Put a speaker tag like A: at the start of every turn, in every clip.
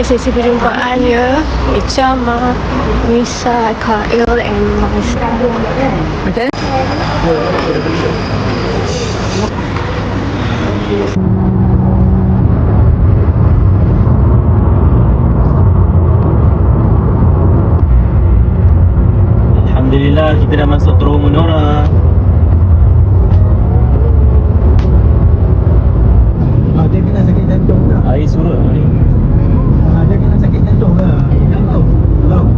A: sesi perjumpaannya Ijama, Nisa, Khail and Maisa.
B: Macam
C: Alhamdulillah kita dah masuk Terowong Menora.
B: dia kena sakit jantung dah.
C: Air surut ni.
B: Dia kena sakit jantung dah. Hello.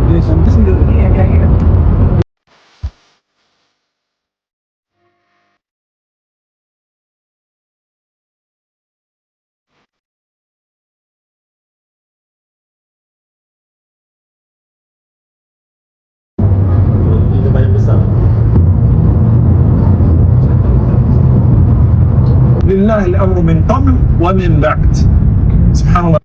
B: Dia sampai sini ni agak-agak.
C: Itu banyak besar.
D: لله الأمر من قبل ومن بعد سبحان الله.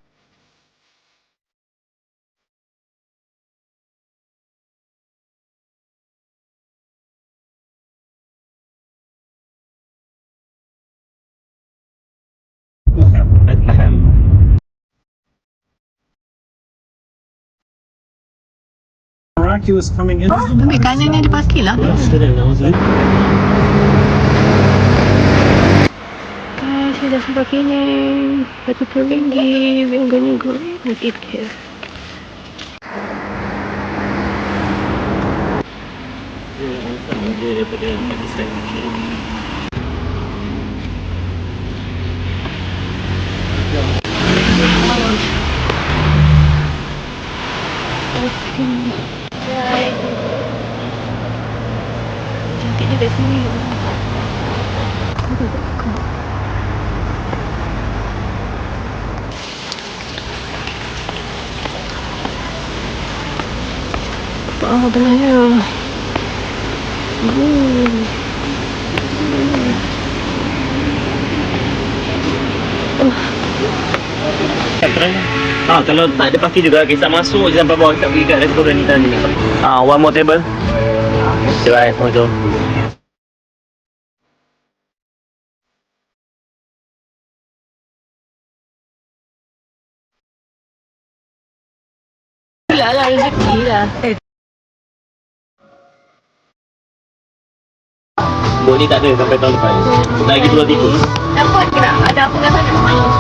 D: Miraculous coming in.
A: Ambil kanan ni ada parking lah. Guys, kita dah sampai sini. Batu Peringgi. We're gonna go and eat here.
C: Dia daripada Pakistan.
A: Cantiknya kat sini. Apa benarnya?
C: Kalau tak ada parking juga, kita masuk je sampai bawah, kita pergi kat restoran ni tadi. One more table. Coba jom.
A: Lah rezeki lah.
C: Bot ni tak ada sampai tahun depan. Lagi pulau tikus.
A: Dapat ke tak? Ada apa kat sana?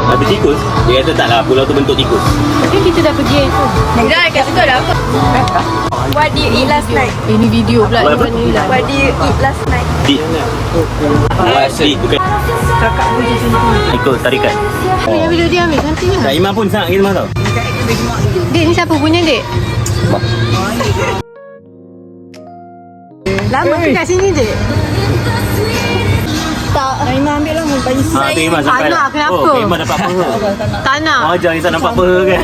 C: Habis tikus? Dia kata tak lah, pulau tu bentuk tikus.
A: Tapi kita dah pergi tu.
E: Dah kat situ dah apa? What did you eat last night?
A: Ini video pula
C: Apa?
A: ni lah.
E: What did you eat last night?
C: Bukan.
E: Kakak pun je sini.
C: Ikut tarikan.
A: Yang video dia ambil cantiknya.
C: Kak Iman pun sangat kita tau.
A: Dek, ni siapa punya dek? Lama ke kat sini dek? Tak.
E: Naimah ambil lah bagi
C: Tu Iman sampai.
A: Tak nak, kenapa?
C: Oh, Iman dapat peha.
A: Tak nak.
C: Wajar Iman nampak peha kan.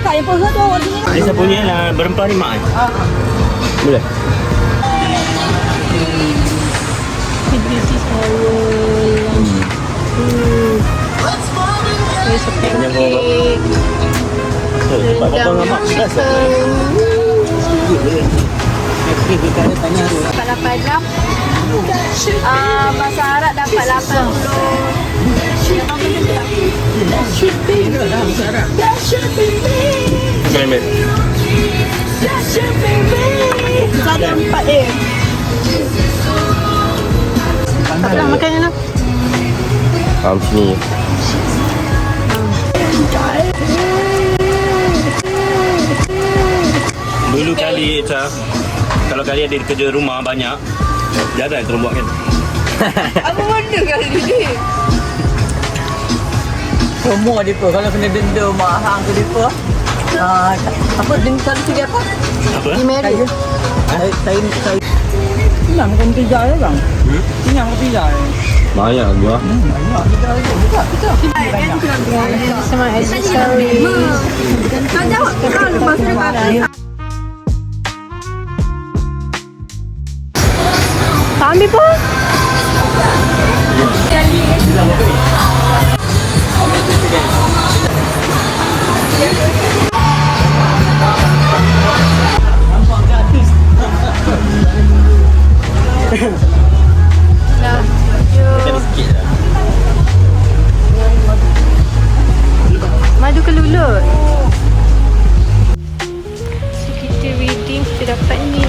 E: Kak yang peha tu awak sini.
C: Aisyah punya lah, berempah ni mak kan? Boleh? Banyak bawa. Cepat bawa dengan mak.
E: Dapat 8 jam. Bahasa Arab dapat 80.
C: Macam
E: Ada 4
A: Tak nak makan je lah.
C: Faham sini. Dulu kali Ita, kalau kalian ada kerja rumah banyak, jarang korang buat kan?
E: Apa benda kali ni?
B: Semua depa kalau kena denda mak hang tu depa. Apa denda solusi dia apa?
C: Apa?
A: Email.
B: Saya senang makan pizza je bang. Senang makan pizza je.
C: Banyak gua.
B: Banyak pizza.
A: Sama accessory.
E: Kau jawab kau lepas tu
A: Tak ambil pun.
C: Jadi sikit lah.
A: float. So kita reading, kita dapat ni.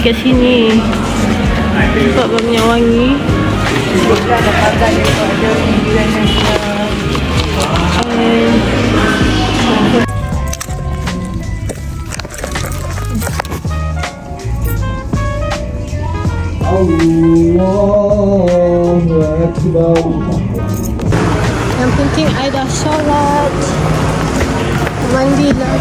A: Kat sini nampak minyak wangi. Yang penting I dah solat, mandilah.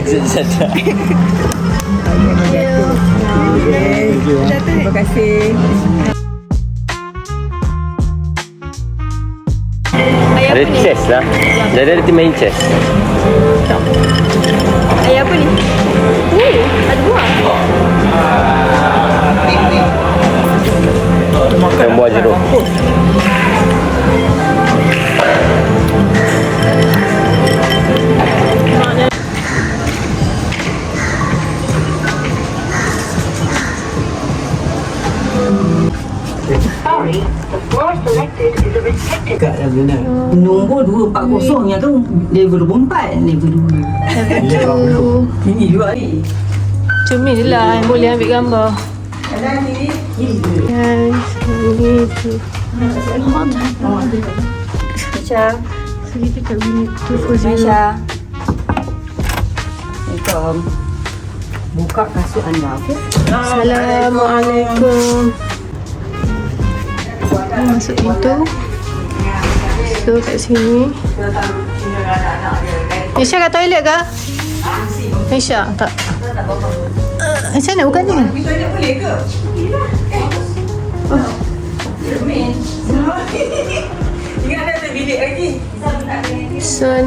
B: Satu. Terima kasih.
C: Ada chest lah. Jadi ada main chest.
A: Ayah apa ni? Ada buah.
C: Yang buah jeruk.
B: Dekat dah benar. Nombor 240 yang tu level 24, level 2. Ini juga ni.
A: Cermin je lah yang boleh ambil gambar. Guys, ini tu.
E: Masya.
A: So kita kat minit 240.
E: Masya.
B: Assalamualaikum. Buka kasut anda, okey?
A: Assalamualaikum. Masuk pintu. So kat sini Aisyah kat toilet ke? Aisyah tak. Macam mana bukan ni?
B: Toilet boleh ke? Ingat ada bilik lagi.
A: So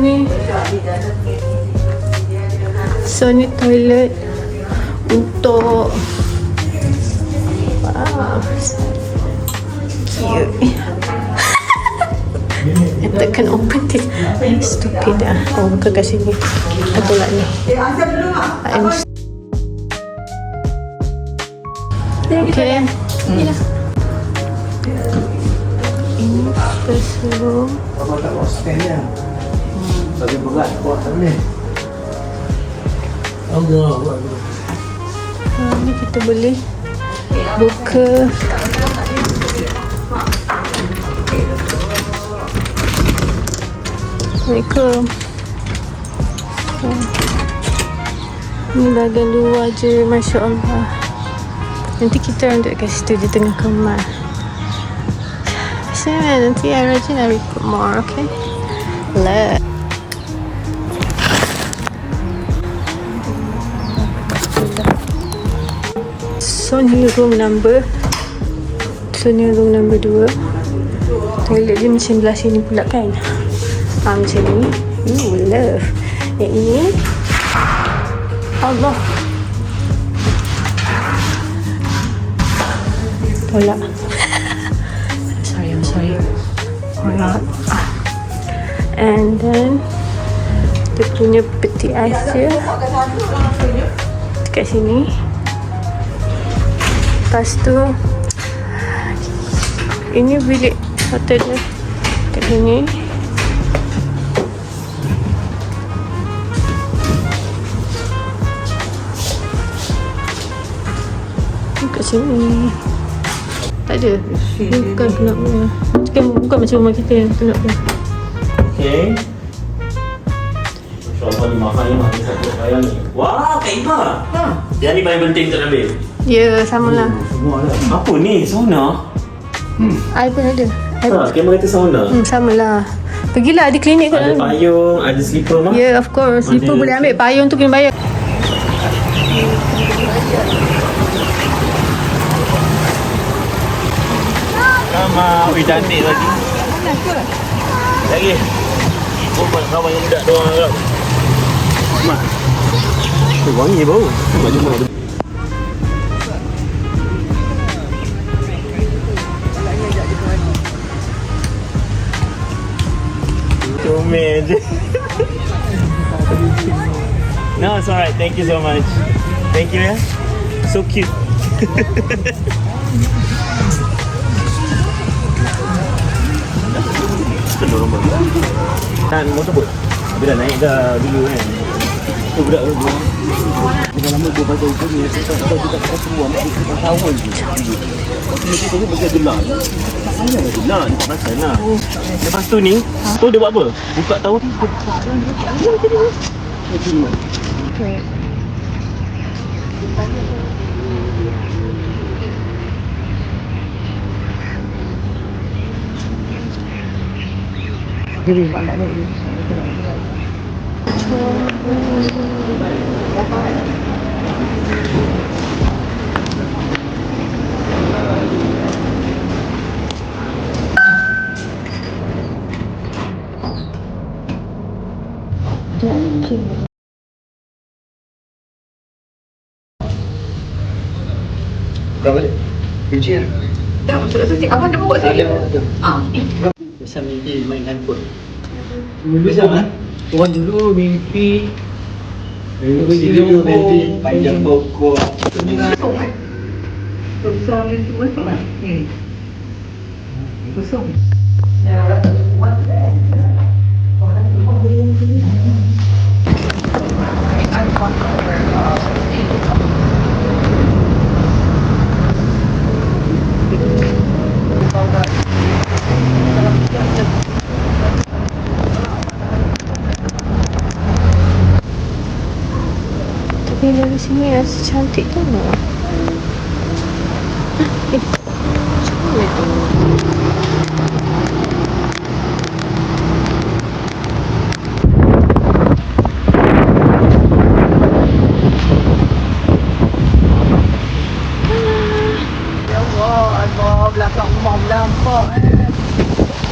A: ni toilet untuk cute. I can open this. Stupid ah. Oh, buka kat sini. Apa lah ni? Okay. Ini first room. Ni kita boleh buka. Assalamualaikum. Ni bahagian luar je, Masya Allah. Nanti kita orang duduk kat situ di tengah kamar. Biasanya nanti I rajin I record more, okay? Let. So ni room number 2. Toilet dia macam belah sini pula kan. Macam ni. Love. Yang ini Allah. Tolak. I'm sorry. Alright. And then dia punya peti ais dia dekat sini. Lepas tu ini bilik hotel dia kat sini. Kat sini tak ada. Bukan kenapa. Bukan macam rumah kita yang kenapa.
C: Okay. InsyaAllah ni mahal ni. Bayang ni. Wah, kaibah. Yang ni paling penting untuk ambil.
A: Ya, sama lah.
C: Apa ni? Sauna?
A: I pun ada.
C: Kamera kata sauna.
A: Sama lah. Pergilah di klinik kat
C: Ada
A: dalam.
C: payung, ada slipper mah.
A: Ya, of course. Slipper
C: Ada-
A: boleh ambil. Payung tu kena bayar.
C: Sama, cantik lagi. Lagi. Oh, kawan yang budak doang agak. Mak. Wangi bau. Baju mana? Comel je. No, it's alright. Thank you so much. Thank you, yeah. So cute. Kan motor pun. Dia dah naik dah dulu kan. Tu budak tu. Dia lama dia baca hukum ni. Kita tak semua anak dia tahun je. Dia tu bagai gelar. Saya dah gelar ni tak pasal lah. Lepas tu ni, tu dia buat apa? Buka tahu tu.
B: Buka balik. Kunci lah.
E: Abang dah buat saya.
B: Biasa mimpi main handphone. Dulu zaman orang dulu mimpi dulu mimpi panjang pokok. Kosong.
A: Tapi dari sini rasa cantik tu.
B: Belakang rumah nampak.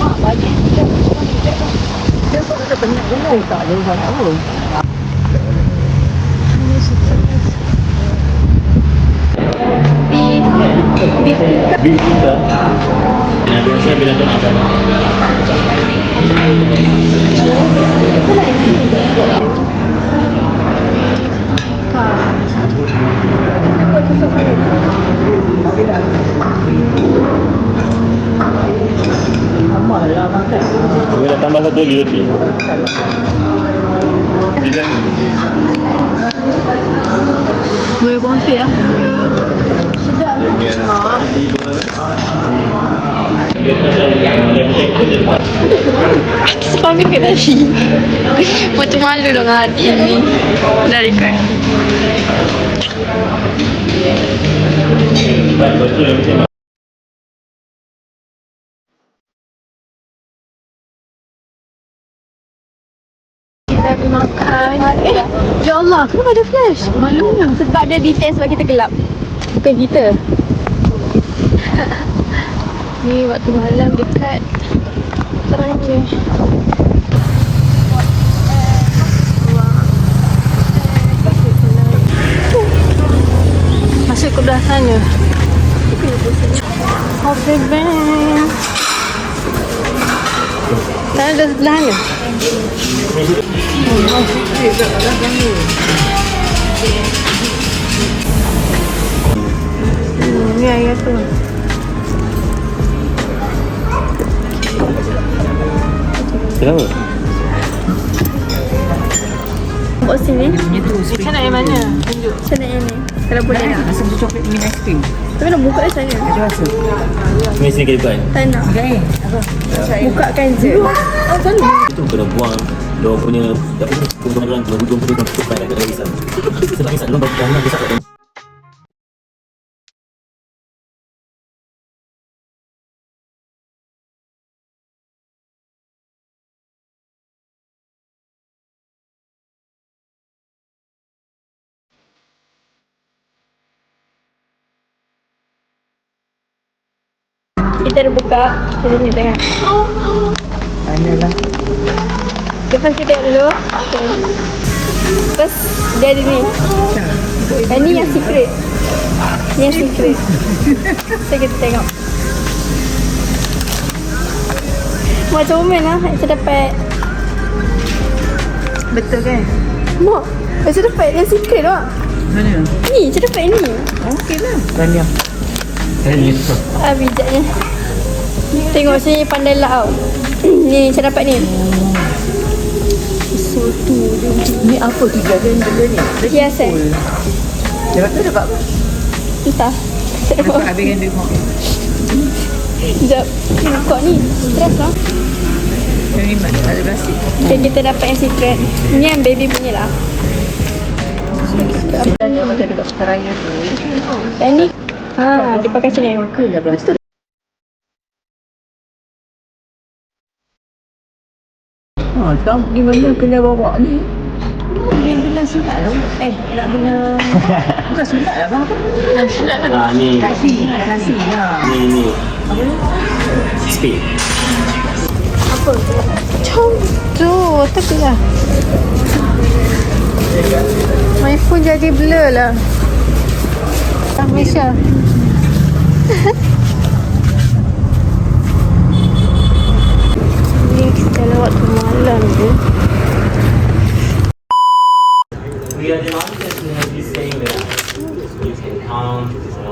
B: Mak bagi dia. Dia pun ada penat dulu. Tak ada orang tahu.
C: Beef kita. Yang biasa bila tu nak apa?
B: Malah makan.
C: Kita dah tambah satu lagi roti.
A: Boleh konti lah. Suami kena si. Macam malu dong hati ni. Dari kan. Kita pergi makan. Ya Allah, kenapa ada flash? Malunya.
E: Sebab dia defense sebab kita gelap.
A: Bukan kita. Ni waktu malam dekat terang je. Masuk ke belah sana. Coffee bank. Sana ada sebelah ni. Ni ayat tu.
C: Kenapa?
E: Bawa sini.
A: Macam nak yang mana? Tunjuk.
E: Macam mana ni? Kalau boleh nak.
B: Rasa macam coklat dengan aiskrim.
E: Tapi nak buka saya.
B: Ada rasa.
C: Ni sini kita buat.
E: Tak nak.
B: Okay.
E: Bukakan je. Oh, tak nak.
C: Itu kena buang. Dia punya hubungan orang hujung pada kat Rizal. Sebab Rizal belum berjalan besar.
E: Kita dah buka. Kita ni tengok.
B: Analah.
E: Lepas kita tengok dulu. Okay. Terus dia ada ni. Ni yang secret. Ni yang secret. So kita tengok. Macam Omen lah. Saya dapat.
B: Betul kan?
E: Mak. Saya dapat yang secret tak?
B: Mana?
E: Ni. Saya dapat ni.
B: Okey lah. Tahniah.
E: Bijaknya. Tengok sini pandai lah tau. Ni saya dapat ni.
B: Ni apa tu jalan benda ni?
E: Hiasan.
B: Lepas tu dapat
E: Entah. Tak
B: dapat
E: dapat.
B: habiskan duit mak.
E: Sekejap. Ni buka ni. Stress lah.
B: Yang ni ada plastik.
E: Okay, kita dapat yang secret. Ni yang baby punya lah.
B: Tanya macam dekat Seraya tu.
E: Yang ni. Dia pakai macam ni.
B: Kelah plastik. Tahu di mana kena bawa ni? Dia bela sunat lah. Nak bela... Bukan sunat lah bang.
C: Ni.
B: Kasih lah.
C: Ni. Apa ni? Speed.
E: Macam tu. Takut lah. My phone jadi blur lah. Malaysia.